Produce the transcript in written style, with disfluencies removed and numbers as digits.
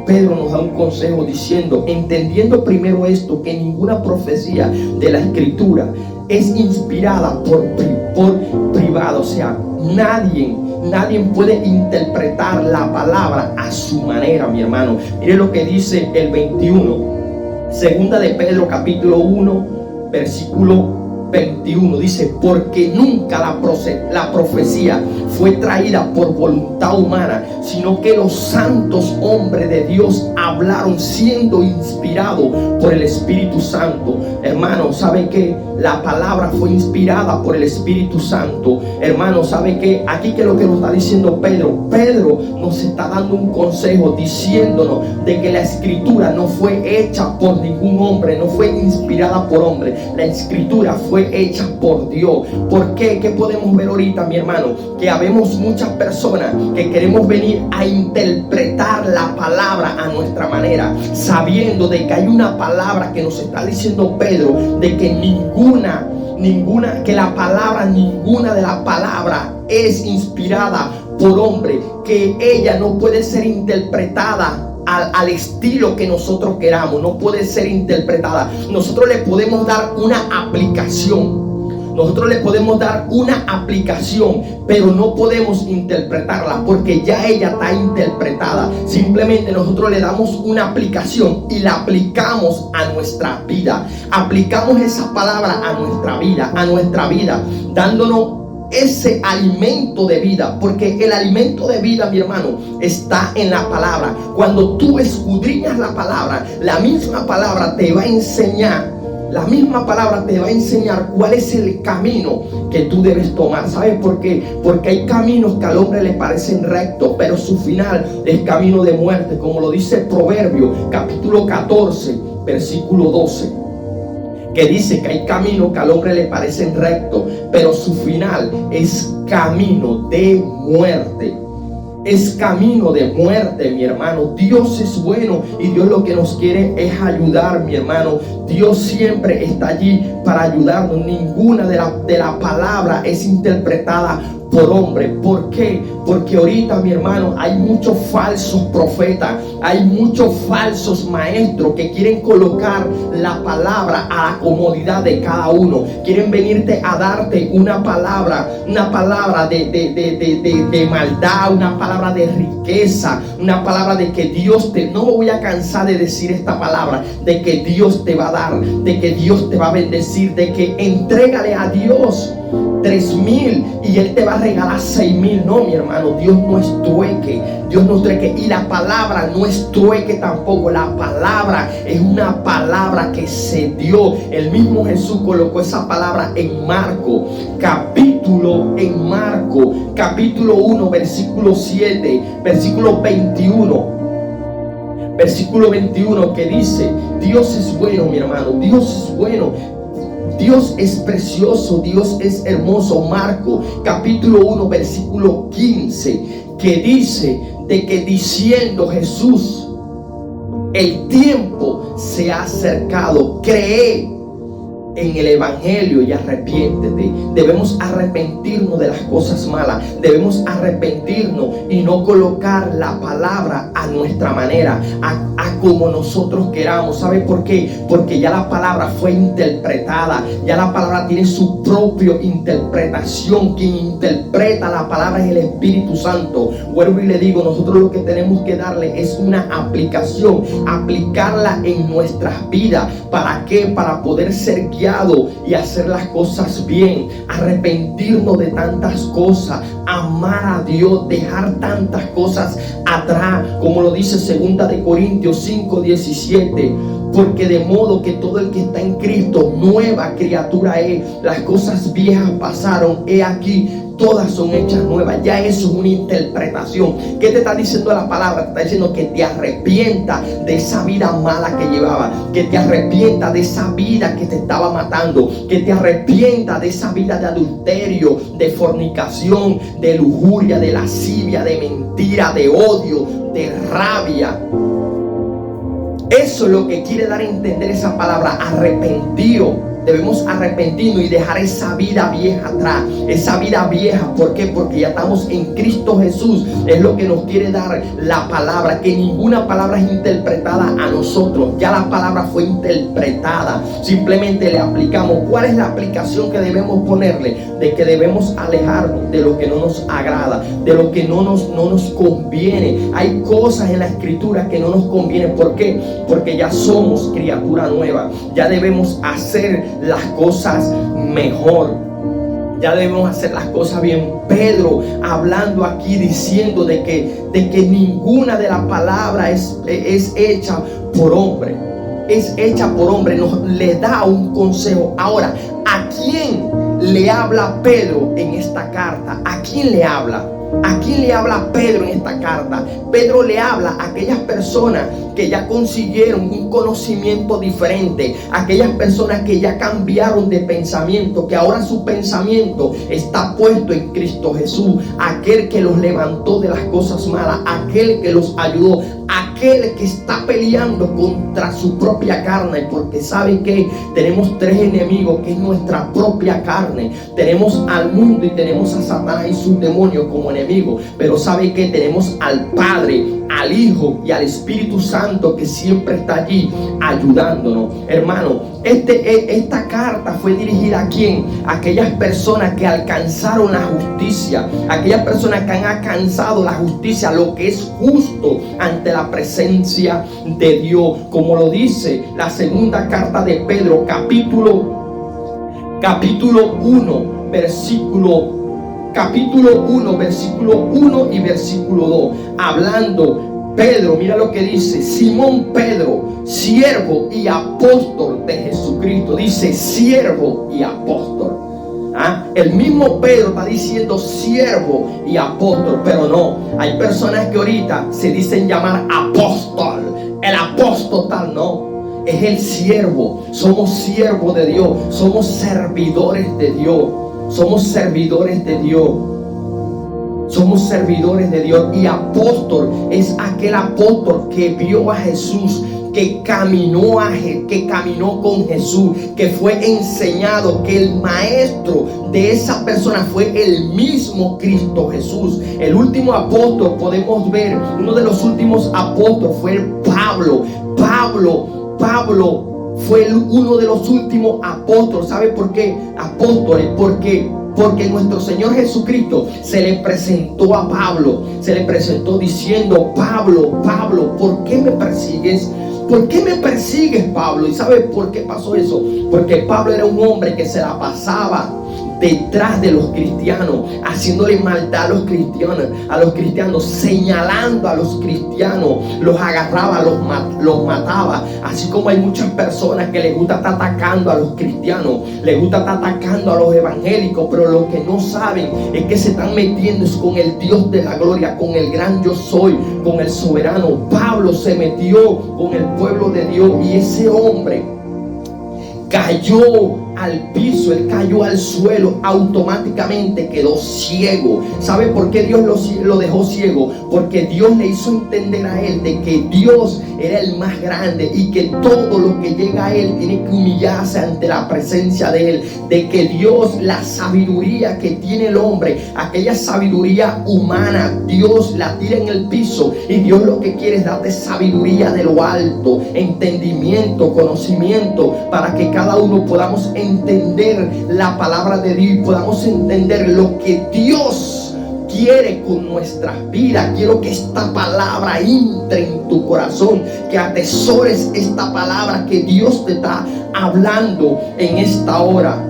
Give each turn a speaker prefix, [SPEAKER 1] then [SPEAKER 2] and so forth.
[SPEAKER 1] Pedro nos da un consejo diciendo, entendiendo primero esto, que ninguna profecía de la Escritura es inspirada por privado. O sea, nadie puede interpretar la palabra a su manera, mi hermano. Mire lo que dice el 21. Segunda de Pedro capítulo 1 versículo 21 dice, porque nunca la profecía fue traída por voluntad humana, sino que los santos hombres de Dios hablaron siendo inspirados por el Espíritu Santo. Hermano, ¿sabe qué? La palabra fue inspirada por el Espíritu Santo. Hermano, ¿sabe qué? Aquí que es lo que nos está diciendo Pedro. Pedro nos está dando un consejo diciéndonos de que la Escritura no fue hecha por ningún hombre, no fue inspirada por hombre. La Escritura fue hecha por Dios. ¿Por qué? ¿Qué podemos ver ahorita, mi hermano? Que habemos muchas personas que queremos venir a interpretar la palabra a nuestra manera, sabiendo de que hay una palabra que nos está diciendo Pedro, de que ninguna de la palabra es inspirada por hombre, que ella no puede ser interpretada al estilo que nosotros queramos, no puede ser interpretada. Nosotros le podemos dar una aplicación, pero no podemos interpretarla porque ya ella está interpretada. Simplemente nosotros le damos una aplicación y la aplicamos a nuestra vida. Aplicamos esa palabra a nuestra vida, dándonos ese alimento de vida, porque el alimento de vida, mi hermano, está en la palabra. Cuando tú escudriñas la palabra, la misma palabra te va a enseñar cuál es el camino que tú debes tomar. ¿Sabes por qué? Porque hay caminos que al hombre le parecen rectos, pero su final es camino de muerte, como lo dice Proverbios capítulo 14 versículo 12, que dice que hay caminos que al hombre le parecen rectos, pero su final es camino de muerte. Es camino de muerte, mi hermano. Dios es bueno y Dios lo que nos quiere es ayudar, mi hermano. Dios siempre está allí para ayudarnos. Ninguna de la palabra es interpretada por hombre. ¿Por qué? Porque ahorita, mi hermano, hay muchos falsos profetas, hay muchos falsos maestros que quieren colocar la palabra a la comodidad de cada uno. Quieren venirte a darte una palabra de maldad, una palabra de riqueza, una palabra de que Dios no me voy a cansar de decir esta palabra, de que Dios te va a dar, de que Dios te va a bendecir, de que entrégale a Dios 3,000 y Él te va a regalar 6,000. No, mi hermano, Dios no es trueque, y la palabra no es trueque tampoco. La palabra es una palabra que se dio. El mismo Jesús colocó esa palabra en Marco capítulo 1 versículo 7, versículo 21, que dice: Dios es bueno, mi hermano, Dios es bueno, Dios es precioso, Dios es hermoso. Marco capítulo 1 versículo 15, que dice de que diciendo Jesús: el tiempo se ha acercado, cree en el evangelio y arrepiéntete. Debemos arrepentirnos de las cosas malas, debemos arrepentirnos y no colocar la palabra a nuestra manera, a como nosotros queramos. ¿Sabe por qué? Porque ya la palabra fue interpretada, ya la palabra tiene su propia interpretación. Quien interpreta la palabra es el Espíritu Santo. Vuelvo y le digo, nosotros lo que tenemos que darle es una aplicación, aplicarla en nuestras vidas. ¿Para qué? Para poder ser guiado y hacer las cosas bien, arrepentirnos de tantas cosas, amar a Dios, dejar tantas cosas atrás, como lo dice 2 de Corintios 5:17, porque de modo que todo el que está en Cristo nueva criatura es. Las cosas viejas pasaron, he aquí todas son hechas nuevas. Ya eso es una interpretación. ¿Qué te está diciendo la palabra? Te está diciendo que te arrepientas de esa vida mala que llevaba, que te arrepientas de esa vida que te estaba matando, que te arrepientas de esa vida de adulterio, de fornicación, de lujuria, de lascivia, de mentira, de odio, de rabia. Eso es lo que quiere dar a entender esa palabra, arrepentido. debemos arrepentirnos y dejar esa vida vieja atrás. Esa vida vieja, ¿por qué? Porque ya estamos en Cristo Jesús. Es lo que nos quiere dar la palabra, que ninguna palabra es interpretada a nosotros. Ya la palabra fue interpretada, simplemente le aplicamos. ¿Cuál es la aplicación que debemos ponerle? De que debemos alejarnos de lo que no nos agrada, de lo que no nos conviene. Hay cosas en la escritura que no nos convienen. ¿Por qué? Porque ya somos criatura nueva. Ya debemos hacer las cosas mejor. Ya debemos hacer las cosas bien. Pedro hablando aquí, diciendo de que ninguna de las palabras es hecha por hombre. Es hecha por hombre. Nos le da un consejo. Ahora, ¿a quién le habla Pedro en esta carta? ¿A quién le habla? ¿A quién le habla Pedro en esta carta? Pedro le habla a aquellas personas que ya consiguieron un conocimiento diferente, aquellas personas que ya cambiaron de pensamiento, que ahora su pensamiento está puesto en Cristo Jesús, aquel que los levantó de las cosas malas, aquel que los ayudó, aquel que está peleando contra su propia carne, porque sabe que tenemos tres enemigos, que es nuestra propia carne. Tenemos al mundo y tenemos a Satanás y sus demonios como enemigos, pero sabe que tenemos al Padre, al Hijo y al Espíritu Santo, que siempre está allí ayudándonos. Hermano, esta carta fue dirigida ¿a quién? A aquellas personas que alcanzaron la justicia, aquellas personas que han alcanzado la justicia, lo que es justo ante la presencia de Dios, como lo dice la segunda carta de Pedro, capítulo 1, versículo 1 y versículo 2, hablando Pedro, mira lo que dice: Simón Pedro, siervo y apóstol de Jesucristo. Dice siervo y apóstol. El mismo Pedro está diciendo siervo y apóstol, pero no, hay personas que ahorita se dicen llamar apóstol. El apóstol tal, no, es el siervo. Somos siervos de Dios, somos servidores de Dios. Somos servidores de Dios. Somos servidores de Dios. Y apóstol es aquel apóstol que vio a Jesús, que caminó con Jesús, que fue enseñado, que el maestro de esa persona fue el mismo Cristo Jesús. El último apóstol, podemos ver, uno de los últimos apóstoles fue Pablo. Pablo fue uno de los últimos apóstoles. ¿Sabe por qué? Apóstoles, porque nuestro Señor Jesucristo se le presentó a Pablo. Se le presentó diciendo: Pablo, ¿por qué me persigues? ¿Por qué me persigues, Pablo? ¿Y sabe por qué pasó eso? Porque Pablo era un hombre que se la pasaba detrás de los cristianos, haciéndole maldad a los cristianos, señalando a los cristianos, los agarraba, los mataba. Así como hay muchas personas que les gusta estar atacando a los cristianos, les gusta estar atacando a los evangélicos, pero lo que no saben es que se están metiendo con el Dios de la gloria, con el gran yo soy, con el soberano. Pablo se metió con el pueblo de Dios y ese hombre cayó al piso, él cayó al suelo, automáticamente quedó ciego. ¿Sabe por qué Dios lo dejó ciego? Porque Dios le hizo entender a él de que Dios era el más grande y que todo lo que llega a él tiene que humillarse ante la presencia de él, de que Dios, la sabiduría que tiene el hombre, aquella sabiduría humana, Dios la tira en el piso, y Dios lo que quiere es darte sabiduría de lo alto, entendimiento, conocimiento, para que cada uno podamos entender la palabra de Dios y podamos entender lo que Dios quiere con nuestras vidas. Quiero que esta palabra entre en tu corazón, que atesores esta palabra que Dios te está hablando en esta hora.